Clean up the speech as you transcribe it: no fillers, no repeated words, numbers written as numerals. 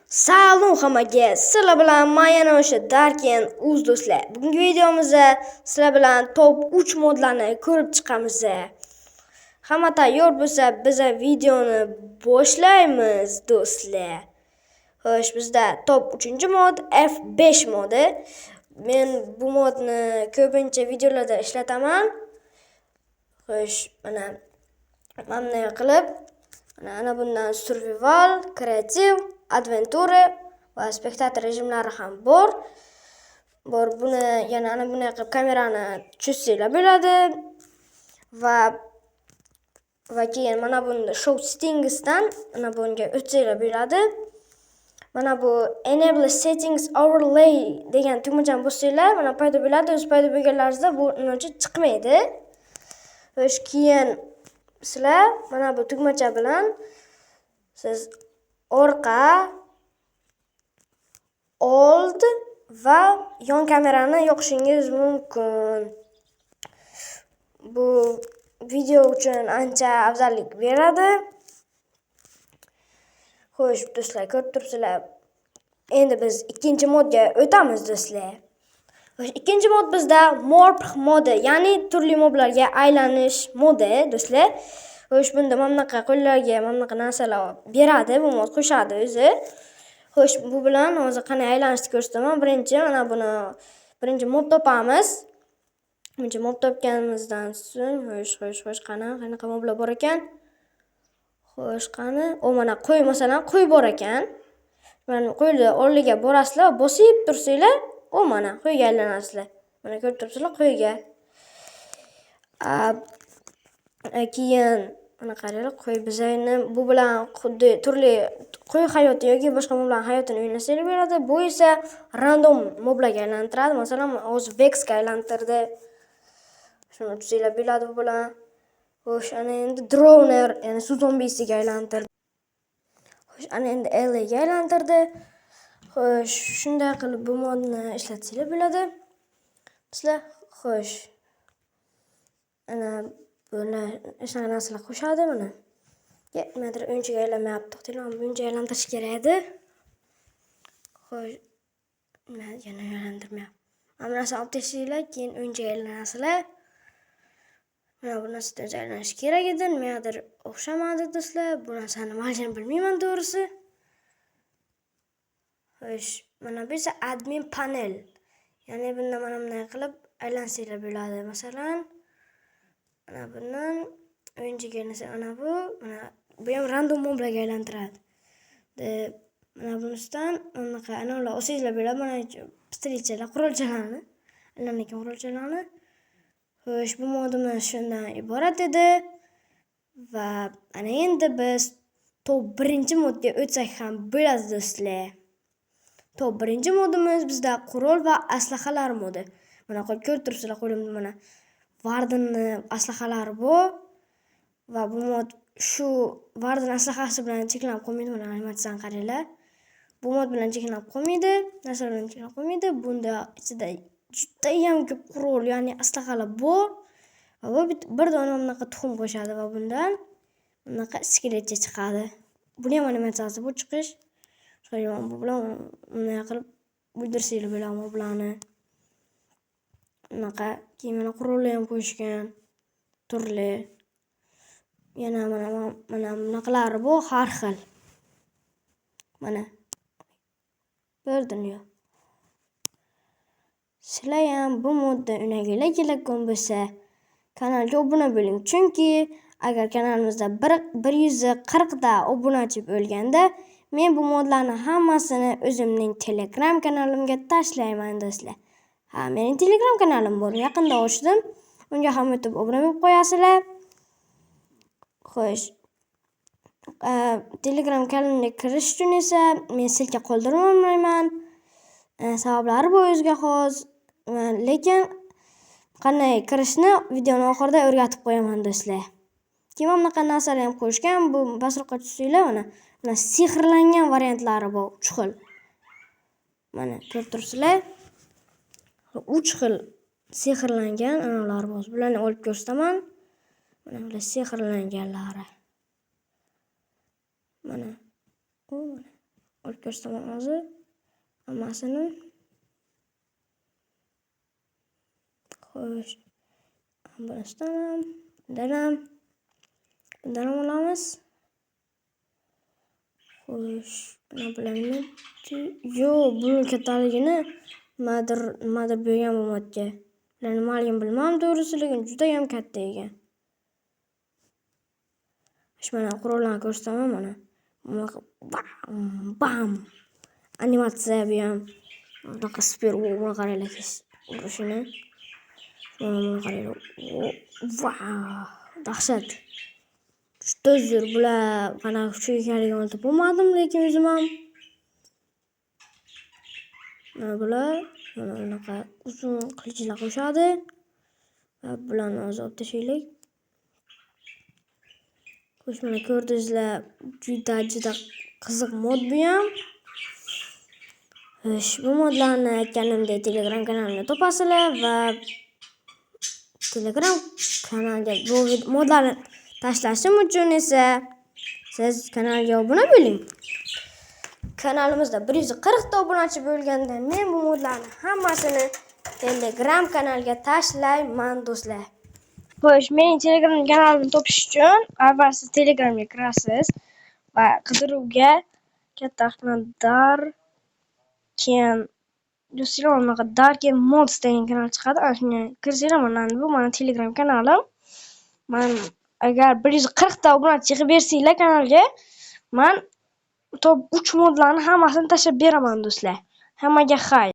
Salom hammaga, sizlar bilan men yana o'sha Darken uz do'stlar. Bugungi videomizda sizlar bilan top 3 modlarni ko'rib chiqamiz. Hamma tayyor bo'lsa, biz videoni boshlaymiz do'stlar. Xo'sh, bizda top 3-mod F5 modi. Men bu modni ko'pincha videolarda ishlataman. Xo'sh, mana bunday qilib, mana bundan survival, kreativ, adventure va spektator rejimlari ham bor. Buni yana bunday qilib kamerani tushsanglar bo'ladi. Va keyin mana bunda show settingsdan mana bunga o'tsanglar bo'ladi. Mana bu enable settings overlay degan tugmachani bossanglar, mana paydo bo'ladi. O'z paydo bo'lganlaringizda bu uncha chiqmaydi. Xo'sh, keyin sizlar mana bu tugmacha bilan siz orqa, old va yon kamerani yoqishingiz mumkin. Bu video uchun ancha afzallik beradi. Xo'sh, do'stlar, ko'rib turibsizlar. Endi biz ikkinchi modga o'tamiz do'stlar. Xo'sh, ikkinchi mod bizda morph modi, ya'ni turli moblarga aylanish modi do'stlar. Xo'sh, bunda mamlaqa qo'llarga mamlaqa narsalar beradi, bu mod qo'shadi o'zi. Xo'sh, bu bilan hozir qanday aylanishni ko'rsataman. Birinchi mob topamiz. Birinchi mob topganimizdan so'ng, xo'sh, qanaqa moblar bor ekan? Xo'sh, qani? Mana qo'y, masalan, qo'y bor ekan. Mana qo'yni oldiga borasizlar, bosib tursanglar, mana qo'yga aylanasizlar. Mana ko'rib turibsizlar, qo'yga. Keyin mana qaranglar, qo'y bizayni bu bilan xuddi turli qo'y hayoti yoki boshqa moblar hayotini o'ynasanglar bo'ladi. Bu esa random moblarga aylantiradi. Masalan, hozir Vexga aylantirdi. Shuni tutsanglar bo'ladi bu bilan. Xo'sh, ana endi Droner, ya'ni suv zombisiga aylantirdi. Xo'sh, ana endi Ellga aylantirdi. Xo'sh, shunday qilib bu modni ishlatsanglar bo'ladi. Sizlar, xo'sh. Ana bular shunaqa narsalar qo'shadi mana. Nimadir o'yinchiga aylanmayapti. To'xtanglar, bu o'yinchiga aylantirish kerak edi. Xo'sh, yana aylantirmayapti. Mana narsani olib tashlanglar, keyin o'yinchiga aylanasizlar. Mana bu narsada aylanish kerak edi. Nimadir o'xshamadi do'stlar. Bu narsani nimaligini bilmayman to'g'risi. Xo'sh, mana bu esa admin panel. Ya'ni bunda mana bunday qilib aylansanglar bo'ladi. Masalan, mana bundan o'yinchiga mana bu ham random moblarga aylantiradi. Mana bunisidan ular olsanglar bo'ladi. Mana pistoletchalar, qurolchalarni, aylanayotgan qurolchalarni. Xo'sh, bu modimiz shundan iborat edi. Va ana endi biz top 1-modga o'tsak ham bo'ladi do'stlar. Top 1-modimiz bizda qurol va aslahalar modi. Mana ko'rib turibsizlar, qo'limda mana Vardinni aslahalari bor. Va bu mod shu Vardin aslahasi bilan cheklanib qolmaydi. Mana animatsiyani qaranglar. Bu mod bilan cheklanib qolmaydi, narsalar bilan cheklanib qolmaydi. Bunda ichida juda ham ko'p qurol, ya'ni aslahalar bor. Va bir dona bunaqa tuxum qo'shadi va bundan bunaqa skeletcha chiqadi. Buni ham animatsiyasi bu chiqish. Bu bilan bunday qilib o'ldirsanglar bo'ladi moblarni. Bunaqa keyin mana qurollar ham qo'shgan. Turli. Yana mana bunaqalari bor, har xil. Mana bir dunyo. Sizlar ham bu modda o'ynaginglar keladigan bo'lsa, kanalga obuna bo'ling. Chunki agar kanalimizda 140 ta obunachi bo'lganda, men bu modlarni hammasini o'zimning Telegram kanalimga tashlayman do'stlar. Mening Telegram kanalim bor, yaqinda ochdim. Unga ham o'tib obuna bo'lib qo'yasizlar. Xo'sh. Telegram kanalimga kirish uchun esa men silka qoldirmayman. Sabablari bu o'ziga xos. Lekin qanday kirishni videoning oxirida o'rgatib qo'yaman do'stlar. Keyin bunaqa narsalar ham qo'shgan. Bu pastroqqa tushsanglar, mana sehrlangan variantlari bor, 3 xil. Mana ko'rib turibsizlar. 3 xil sehrlangan analar bor. Bularni olib ko'rsataman. Mana bular sehrlanganlari. Mana. olib ko'rsataman hozir hammasini. Xo'sh, bundan ham olamiz. Xo'sh, mana bularni buni kattaligini nimadir bergan bo'lmoqda. Bular nimaligini bilmadim to'g'risi, lekin juda ham katta ekan. Mana qurollarni ko'rsataman mana. Bam! Animatsiya bu ham. Bunaqa super o'g'il qaranglar urishini. Mana qaranglar. Vau! Dahshat. Juda zo'r bular. Qanaqa kuchli ekanligini olib bo'lmadim, lekin o'zim ham. Mana bular bunaqa uzun qilichlar qo'shadi. Va bularni hozir olib tashlaylik. Xo'sh, mana ko'rdingizlar, juda qiziq mod bu ham. Xo'sh, bu modlarni aytganimdek Telegram kanalimda topasizlar va Telegram kanalga bu modlarni tashlashim uchun esa siz kanalga obuna bo'ling. Kanalimizda 140 ta obunachi bo'lganda men bu modlarni hammasini Telegram kanalga tashlayman do'stlar. Xo'sh, mening Telegram kanalimni topish uchun avval siz Telegramga kirasiz va qidiruvga katta harf bilan Darken Mods degan kanal chiqadi. Ana shunga kirsanglar bu meni Telegram kanalim. Men agar 140 ta obunachi yig'ib bersanglar kanalga, men top 3 modlarni hammasini tashlab beraman do'stlar. Hammaga xayr.